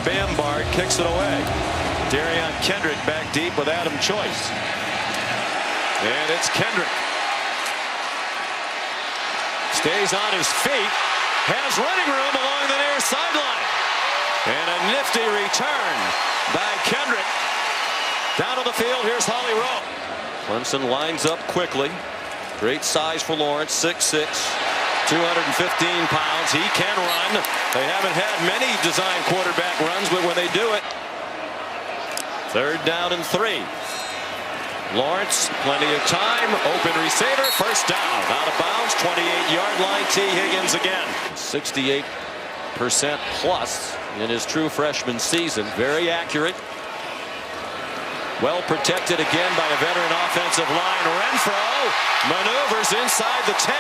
Bambard kicks it away. Darion Kendrick back deep with Adam Choice. And it's Kendrick. Stays on his feet. Has running room along the near sideline. And a nifty return by Kendrick. Down on the field, here's Holly Rowe. Clemson lines up quickly. Great size for Lawrence, 6'6", 215 pounds. He can run. They haven't had many design quarterback runs, but when they do it. 3rd down and 3. Lawrence, plenty of time. Open receiver, first down. Out of bounds, 28-yard line. T. Higgins again. 68% plus in his true freshman season. Very accurate. Well protected again by a veteran offensive line. Renfro maneuvers inside the 10.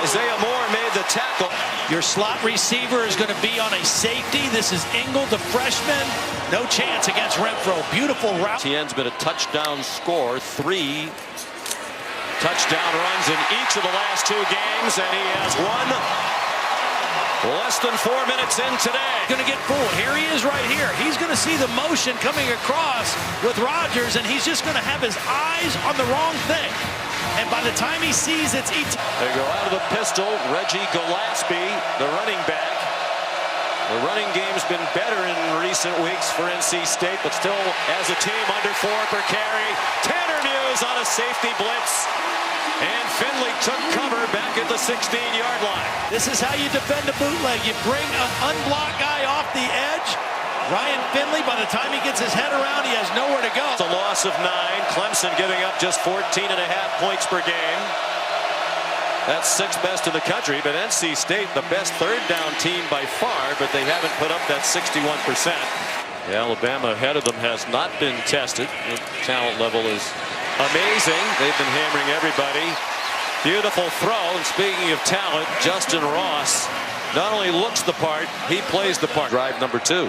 Isaiah Moore made the tackle. Your slot receiver is going to be on a safety. This is Ingle, the freshman. No chance against Renfro. Beautiful route. Etienne's been a touchdown score. 3 touchdown runs in each of the last 2 games, and he has one less than 4 minutes in today. Going to get fooled. Here he is right here. He's going to see the motion coming across with Rodgers, and he's just going to have his eyes on the wrong thing. And by the time he sees it's they go out of the pistol. Reggie Gillespie, the running back. The running game's been better in recent weeks for NC State, but still as a team under 4 per carry. Tanner Muse on a safety blitz. And Finley took cover back at the 16-yard line. This is how you defend a bootleg. You bring an unblocked guy off the edge. Ryan Finley, by the time he gets his head around, he has nowhere to go. It's a loss of 9. Clemson giving up just 14.5 points per game. That's 6th best in the country, but NC State, the best 3rd down team by far, but they haven't put up that 61%. Alabama ahead of them has not been tested. The talent level is amazing. They've been hammering everybody. Beautiful throw. And speaking of talent, Justin Ross not only looks the part, he plays the part. Drive number 2.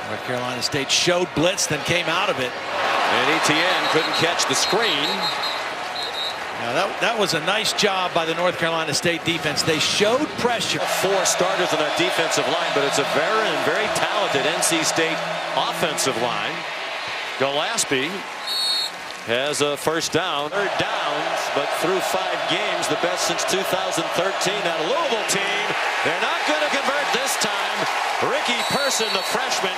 North Carolina State showed blitz, then came out of it. And Etienne couldn't catch the screen. Now that was a nice job by the North Carolina State defense. They showed pressure. 4 starters on that defensive line, but it's a very talented NC State offensive line. Gillespie has a first down. 3rd downs, but through 5 games, the best since 2013. That Louisville team, they're not going to convert this time. Ricky Person, the freshman,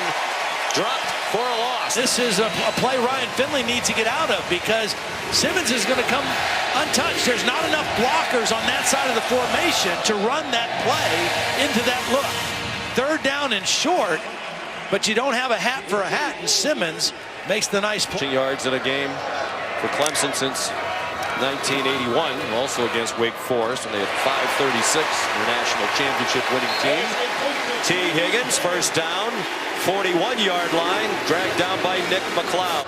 dropped for a loss. This is a play Ryan Finley needs to get out of because Simmons is going to come untouched. There's not enough blockers on that side of the formation to run that play into that look. 3rd down and short, but you don't have a hat for a hat, and Simmons makes the nice play. Yards in a game for Clemson since 1981, also against Wake Forest, and they had 536, their national championship winning team. T. Higgins, first down, 41-yard line, dragged down by Nick McLeod.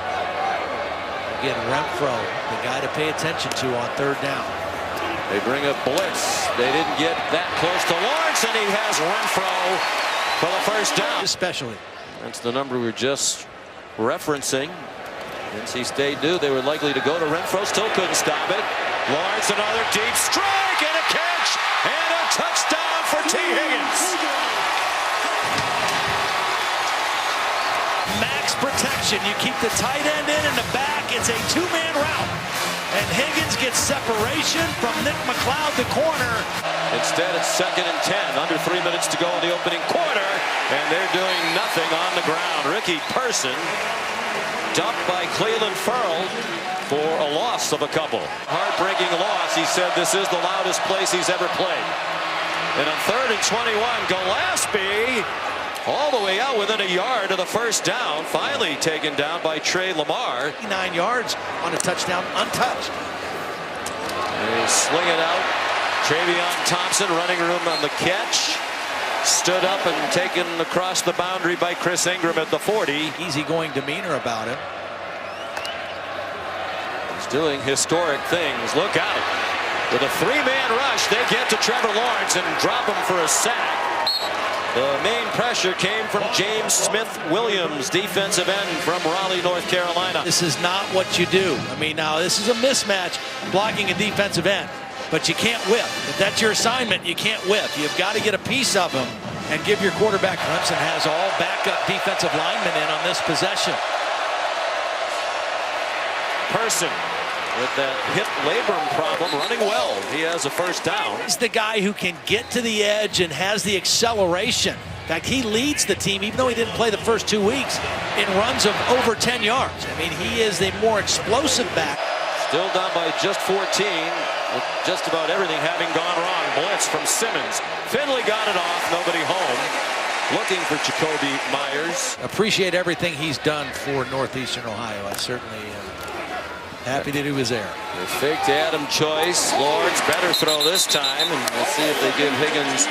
Again, Renfro, the guy to pay attention to on 3rd down. They bring a blitz. They didn't get that close to Lawrence, and he has Renfro for the first down. Especially. That's the number we were just referencing. NC State knew they were likely to go to Renfro, still couldn't stop it. Lawrence, another deep strike and a catch and a touchdown for T. Higgins. Max protection. You keep the tight end in the back. It's a 2-man route. And Higgins gets separation from Nick McLeod, the corner. Instead, it's 2nd and 10. Under 3 minutes to go in the opening quarter. And they're doing nothing on the ground. Ricky Person dumped by Cleveland Ferrell for a loss of a couple. Heartbreaking loss. He said this is the loudest place he's ever played. And on 3rd and 21, Gillespie all the way out within a yard of the first down. Finally taken down by Trey Lamar. 9 yards on a touchdown, untouched. They sling it out. Travion Thompson, running room on the catch. Stood up and taken across the boundary by Chris Ingram at the 40. Easygoing demeanor about him. He's doing historic things. Look out. With a 3-man rush, they get to Trevor Lawrence and drop him for a sack. The main pressure came from James Smith-Williams, defensive end from Raleigh, North Carolina. This is not what you do. I mean, now this is a mismatch, blocking a defensive end. But you can't whip. If that's your assignment, you can't whip. You've got to get a piece of him. and give your quarterback. Clemson has all backup defensive linemen in on this possession. Person with that hip labrum problem running well. He has a first down. He's the guy who can get to the edge and has the acceleration. In fact, he leads the team, even though he didn't play the first 2 weeks, in runs of over 10 yards. I mean, he is a more explosive back. Still down by just 14, with just about everything having gone wrong. Blitz from Simmons. Finley got it off, nobody home. Looking for Jacoby Myers. Appreciate everything he's done for Northeastern Ohio. I certainly am happy that he was there. The fake to Adam Choice. Lawrence better throw this time, and we'll see if they give Higgins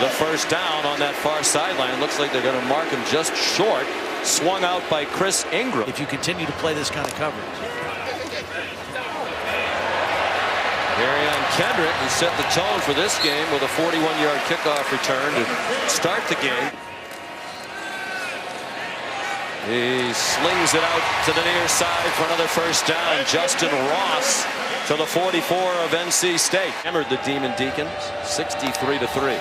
the first down on that far sideline. Looks like they're going to mark him just short. Swung out by Chris Ingram. If you continue to play this kind of coverage. Marion Kendrick, who set the tone for this game with a 41-yard kickoff return to start the game. He slings it out to the near side for another first down. Justin Ross to the 44 of NC State. Hammered the Demon Deacons 63-3.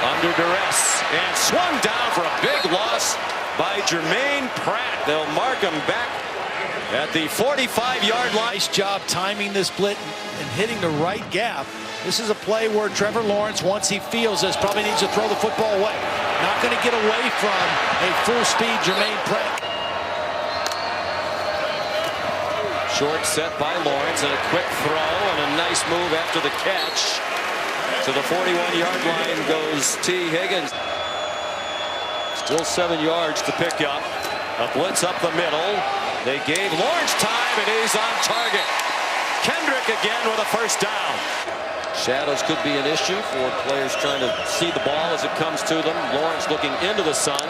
Under duress and swung down for a big loss by Jermaine Pratt. They'll mark him back at the 45-yard line. Nice job timing this blitz and hitting the right gap. This is a play where Trevor Lawrence, once he feels this, probably needs to throw the football away. Not going to get away from a full-speed Jermaine Pratt. Short set by Lawrence and a quick throw and a nice move after the catch. To the 41-yard line goes T. Higgins. Still 7 yards to pick up. A blitz up the middle. They gave Lawrence time, and he's on target. Kendrick again with a first down. Shadows could be an issue for players trying to see the ball as it comes to them. Lawrence looking into the sun.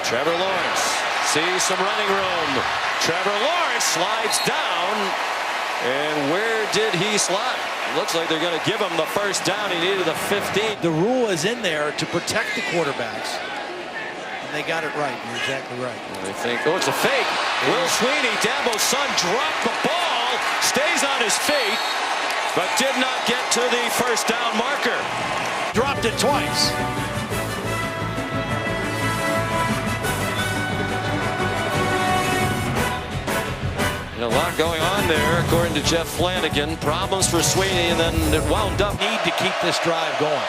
Trevor Lawrence sees some running room. Trevor Lawrence slides down. And where did he slide? Looks like they're going to give him the first down. He needed the 15. The rule is in there to protect the quarterbacks. They got it right. You're exactly right. They think, oh, it's a fake. Will Sweeney, Dabo's son, dropped the ball, stays on his feet, but did not get to the first down marker. Dropped it twice. A lot going on there, according to Jeff Flanagan. Problems for Sweeney, and then it wound up. Need to keep this drive going.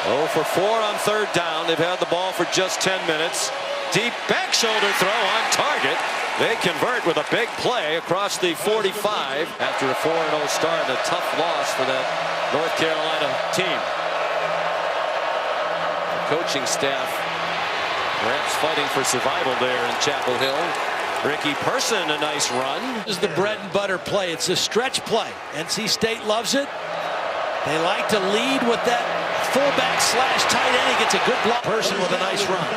0 for 4 on third down. They've had the ball for just 10 minutes. Deep back shoulder throw on target. They convert with a big play across the 45 after a 4-0 start and a tough loss for that North Carolina team. The coaching staff perhaps fighting for survival there in Chapel Hill. Ricky Person, a nice run. This is the bread and butter play. It's a stretch play. NC State loves it. They like to lead with that fullback slash tight end. He gets a good block. Person with a nice run.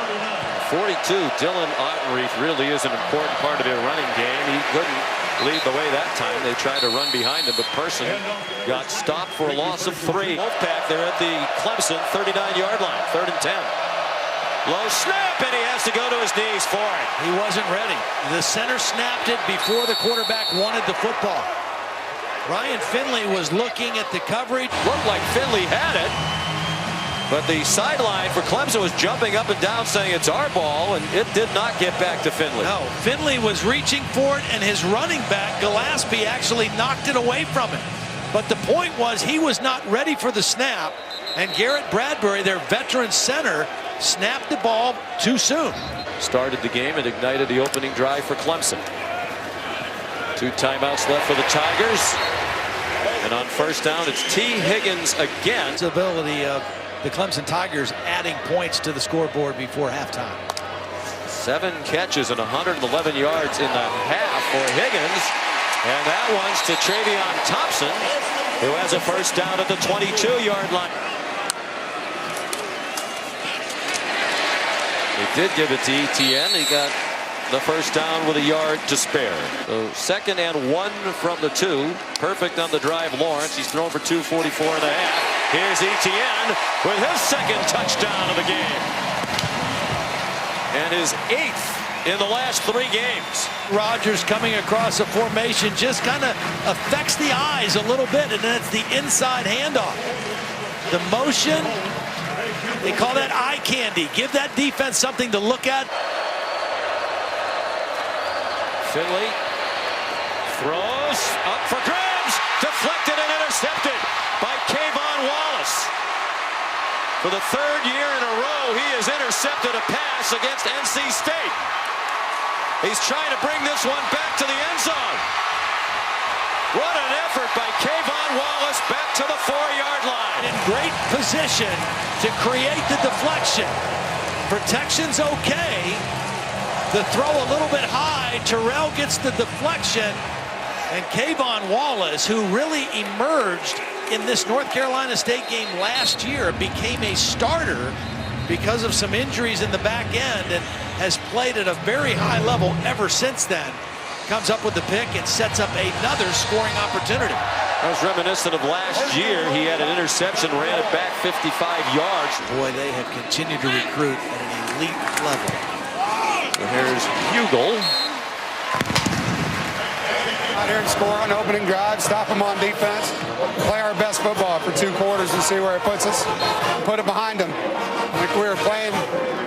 42, Dylan Ottenreith really is an important part of their running game. He couldn't lead the way that time. They tried to run behind him, but Person got stopped for a loss of 3. Wolfpack, they're at the Clemson 39-yard line, 3rd and 10. Low snap, and he has to go to his knees for it. He wasn't ready. The center snapped it before the quarterback wanted the football. Ryan Finley was looking at the coverage. Looked like Finley had it, but the sideline for Clemson was jumping up and down saying it's our ball, and it did not get back to Finley. No, Finley was reaching for it, and his running back, Gillespie, actually knocked it away from him. But the point was he was not ready for the snap, and Garrett Bradbury, their veteran center, snapped the ball too soon. Started the game and ignited the opening drive for Clemson. 2 timeouts left for the Tigers. And on first down, it's T. Higgins again. It's the ability of the Clemson Tigers adding points to the scoreboard before halftime. 7 catches and 111 yards in the half for Higgins. And that one's to Travion Thompson, who has a first down at the 22-yard line. They did give it to ETN. He got the first down with a yard to spare. So 2nd and 1 from the 2. Perfect on the drive, Lawrence. He's thrown for 244 and a half. Here's ETN with his 2nd touchdown of the game. And his 8th in the last 3 games. Rodgers coming across a formation just kind of affects the eyes a little bit, and then it's the inside handoff. The motion, they call that eye candy. Give that defense something to look at. Finley throws up for grabs, deflected and intercepted by Kayvon Wallace. For the 3rd year in a row, he has intercepted a pass against NC State. He's trying to bring this one back to the end zone. What an effort by Kayvon Wallace back to the 4-yard line. In great position to create the deflection. Protection's okay. The throw a little bit high. Terrell gets the deflection. And Kayvon Wallace, who really emerged in this North Carolina State game last year, became a starter because of some injuries in the back end and has played at a very high level ever since then. Comes up with the pick and sets up another scoring opportunity. That was reminiscent of last year. He had an interception, ran it back 55 yards. Boy, they have continued to recruit at an elite level. So here's Hugel. Out here and score on opening drive, stop them on defense, play our best football for 2 quarters and see where it puts us, put it behind them. Like we were playing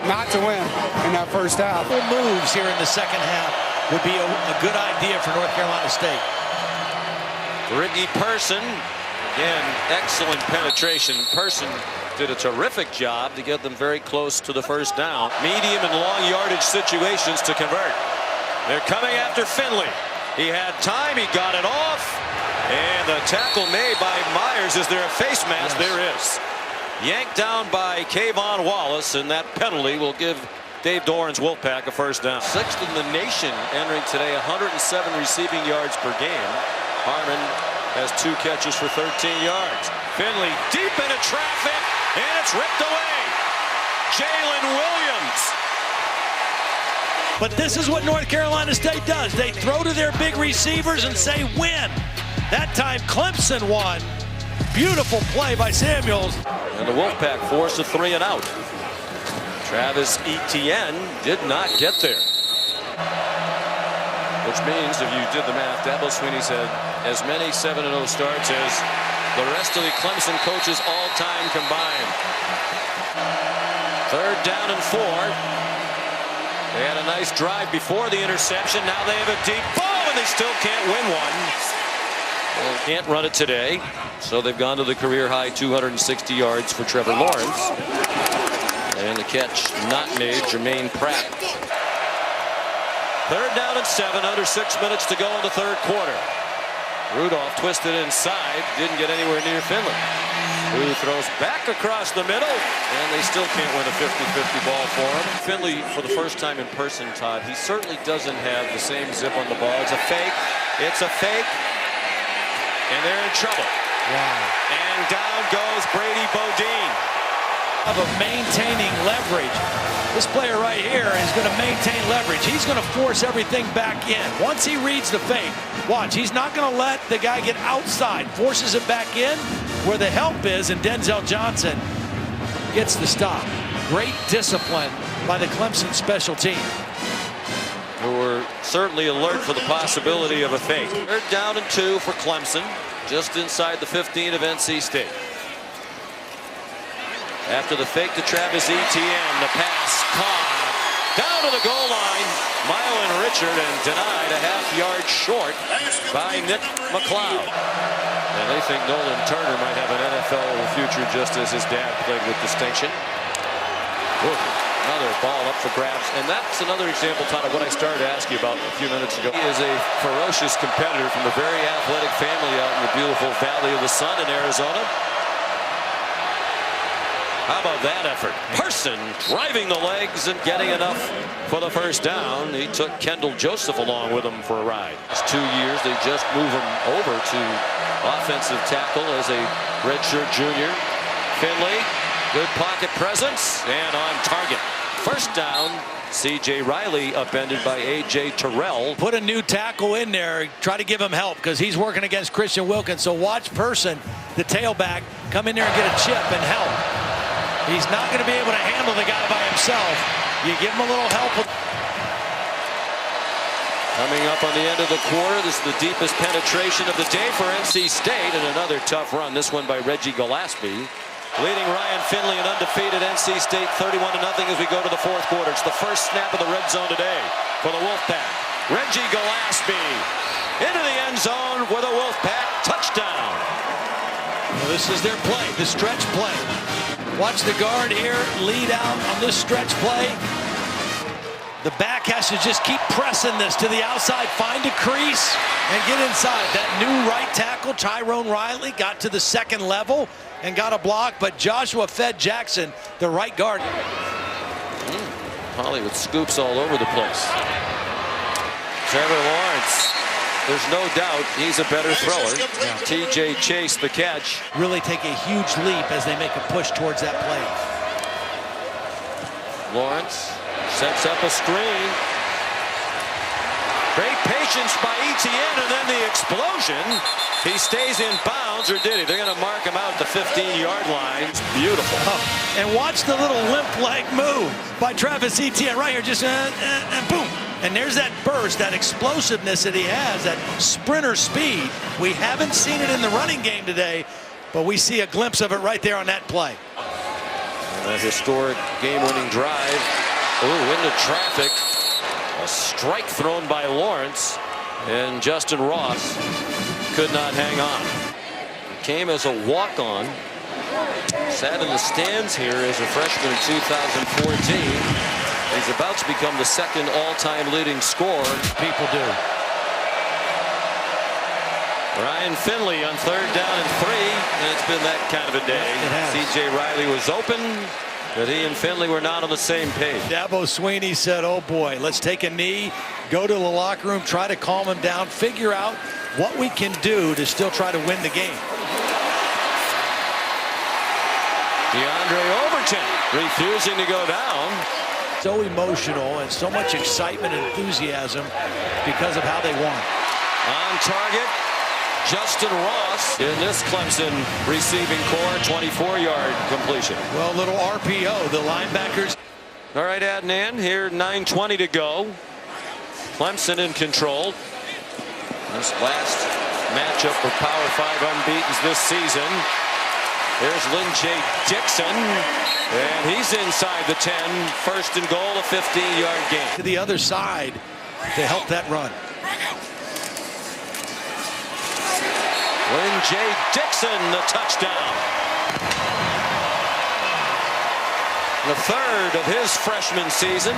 not to win in that first half. Moves here in the second half would be a good idea for North Carolina State. Ricky Person, again, excellent penetration. Person did a terrific job to get them very close to the first down. Medium and long yardage situations to convert. They're coming after Finley. He had time, he got it off, and the tackle made by Myers. Is there a face mask? Yes. There is. Yanked down by Kayvon Wallace, and that penalty will give Dave Doran's Wolfpack a first down. 6th in the nation entering today, 107 receiving yards per game. Harmon has 2 catches for 13 yards. Finley deep into traffic, and it's ripped away. Jalen Williams. But this is what North Carolina State does. They throw to their big receivers and say, win. That time, Clemson won. Beautiful play by Samuels. And the Wolfpack forced a 3 and out. Travis Etienne did not get there. Which means, if you did the math, Dabo Swinney's had as many 7-0 starts as the rest of the Clemson coaches all time combined. 3rd down and 4. They had a nice drive before the interception. Now they have a deep ball, and they still can't win one. Well, can't run it today, so they've gone to the career-high 260 yards for Trevor Lawrence. And the catch not made, Jermaine Pratt. 3rd down and 7, under 6 minutes to go in the 3rd quarter. Rudolph twisted inside, didn't get anywhere near Finley, who throws back across the middle, and they still can't win a 50-50 ball for him. Finley, for the first time in person, Todd, he certainly doesn't have the same zip on the ball. It's a fake. It's a fake. And they're in trouble. Wow. And down goes Brady Bodine. Of maintaining leverage. This player right here is going to maintain leverage. He's going to force everything back in. Once he reads the fake, watch, he's not going to let the guy get outside. Forces it back in where the help is, and Denzel Johnson gets the stop. Great discipline by the Clemson special team. Who were certainly alert for the possibility of a fake. 3rd down and 2 for Clemson, just inside the 15 of NC State. After the fake to Travis Etienne, the pass caught down to the goal line. Mylan Richard, and denied a half-yard short by Nick McLeod. And they think Nolan Turner might have an NFL future, just as his dad played with distinction. Ooh, another ball up for grabs. And that's another example, Todd, of what I started to ask you about a few minutes ago. He is a ferocious competitor from a very athletic family out in the beautiful Valley of the Sun in Arizona. How about that effort? Person driving the legs and getting enough for the first down. He took Kendall Joseph along with him for a ride. It's 2 years. They just move him over to offensive tackle as a redshirt junior. Finley, good pocket presence and on target. First down. C.J. Riley upended by A.J. Terrell. Put a new tackle in there. Try to give him help because he's working against Christian Wilkins. So watch Person, the tailback, come in there and get a chip and help. He's not going to be able to handle the guy by himself. You give him a little help. Coming up on the end of the quarter, this is the deepest penetration of the day for NC State, and another tough run, this one by Reggie Gillespie. Leading Ryan Finley, an undefeated NC State 31-0 as we go to the fourth quarter. It's the first snap of the red zone today for the Wolfpack. Reggie Gillespie into the end zone with a Wolfpack touchdown. Well, this is their play, the stretch play. Watch the guard here lead out on this stretch play. The back has to just keep pressing this to the outside, find a crease, and get inside. That new right tackle, Tyrone Riley, got to the second level and got a block, but Joshua Fed Jackson, the right guard. Holly with scoops all over the place. Trevor Lawrence, there's no doubt he's a better thrower. Yeah. TJ Chase the catch. Really take a huge leap as they make a push towards that play. Lawrence sets up a screen. Great patience by Etienne, and then the explosion. He stays in bounds, or did he? They're going to mark him out at the 15-yard line. It's beautiful. Oh, and watch the little limp leg move by Travis Etienne right here. Just and boom. And there's that burst, that explosiveness that he has, that sprinter speed. We haven't seen it in the running game today, but we see a glimpse of it right there on that play. And a historic game-winning drive. Ooh, into traffic. A strike thrown by Lawrence, and Justin Ross could not hang on. Came as a walk-on. Sat in the stands here as a freshman in 2014. He's about to become the second all-time leading scorer. People do. Ryan Finley on 3rd down and 3, and it's been that kind of a day. C.J. Riley was open, but he and Finley were not on the same page. Dabo Swinney said, oh boy, let's take a knee, go to the locker room, try to calm him down, figure out what we can do to still try to win the game. DeAndre Overton refusing to go down. So emotional and so much excitement and enthusiasm because of how they won. On target, Justin Ross in this Clemson receiving core, 24-yard completion. Well, little RPO, the linebackers. All right, Adnan, here 9:20 to go. Clemson in control. This last matchup for Power 5 unbeatens this season. There's Lynn-J. Dixon, and he's inside the 10. 1st and goal, a 15-yard gain. To the other side to help that run. Lynn-J. Dixon, the touchdown. The 3rd of his freshman season.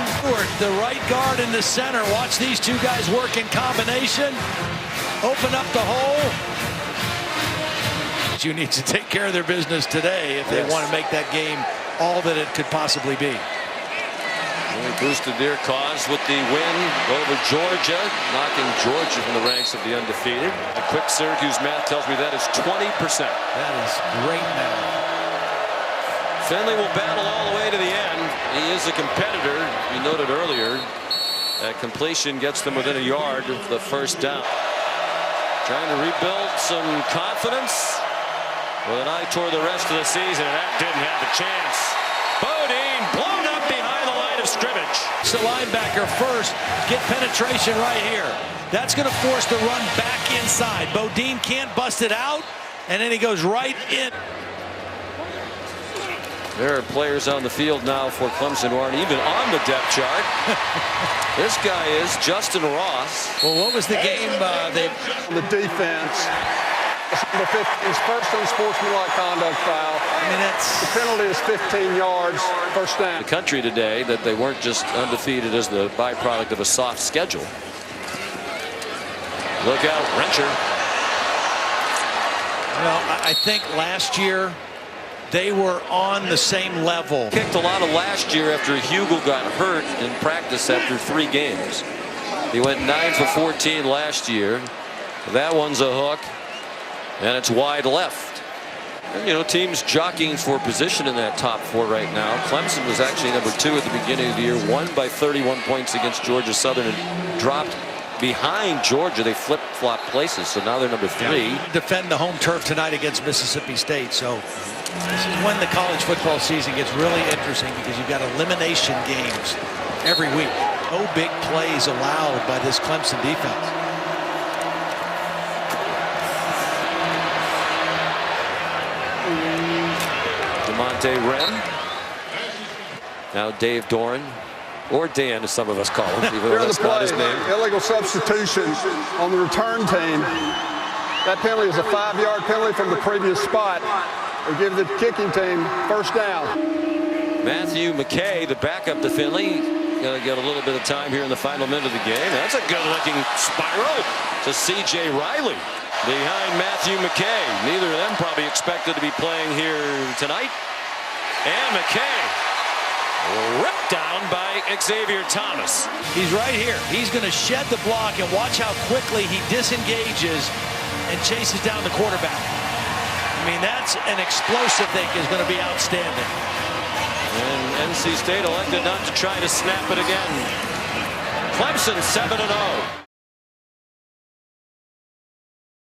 The right guard in the center. Watch these two guys work in combination. Open up the hole. You need to take care of their business today if they want to make that game all that it could possibly be. They boosted their cause with the win over Georgia, knocking Georgia from the ranks of the undefeated. A quick Syracuse math tells me that is 20%. That is great math. Finley will battle all the way to the end. He is a competitor. We noted earlier that completion gets them within a yard of the 1st down. Trying to rebuild some confidence with an eye toward the rest of the season, and that didn't have a chance. Bodine blown up behind the line of scrimmage. So linebacker first, get penetration right here. That's going to force the run back inside. Bodine can't bust it out, and then he goes right in. There are players on the field now for Clemson who aren't even on the depth chart. This guy is Justin Ross. Well, what was the game? The defense. Number 15's first unsportsmanlike conduct foul. I mean, the penalty is 15 yards, 1st down. The country today that they weren't just undefeated as the byproduct of a soft schedule. Look out, Rencher. Well, I think last year they were on the same level. Kicked a lot of last year after Hugel got hurt in practice after 3 games. He went 9 for 14 last year. That one's a hook. And it's wide left. And, you know, teams jockeying for position in that top 4 right now. Clemson was actually number 2 at the beginning of the year, won by 31 points against Georgia Southern and dropped behind Georgia. They flip-flopped places, so now they're number 3. Yeah. Defend the home turf tonight against Mississippi State. So this is when the college football season gets really interesting because you've got elimination games every week. No big plays allowed by this Clemson defense. DeMonte Wren. Now Dave Doran, or Dan as some of us call him, even though that's not his name. Illegal substitution on the return team. That penalty is a 5-yard penalty from the previous spot. They give the kicking team first down. Matthew McKay, the backup to Finley, going to get a little bit of time here in the final minute of the game. That's a good-looking spiral to C.J. Riley behind Matthew McKay. Neither of them probably expected to be playing here tonight. And McKay ripped down by Xavier Thomas. He's right here. He's going to shed the block, and watch how quickly he disengages and chases down the quarterback. I mean, that's an explosive thing. Is going to be outstanding. And NC State elected not to try to snap it again. Clemson 7-0.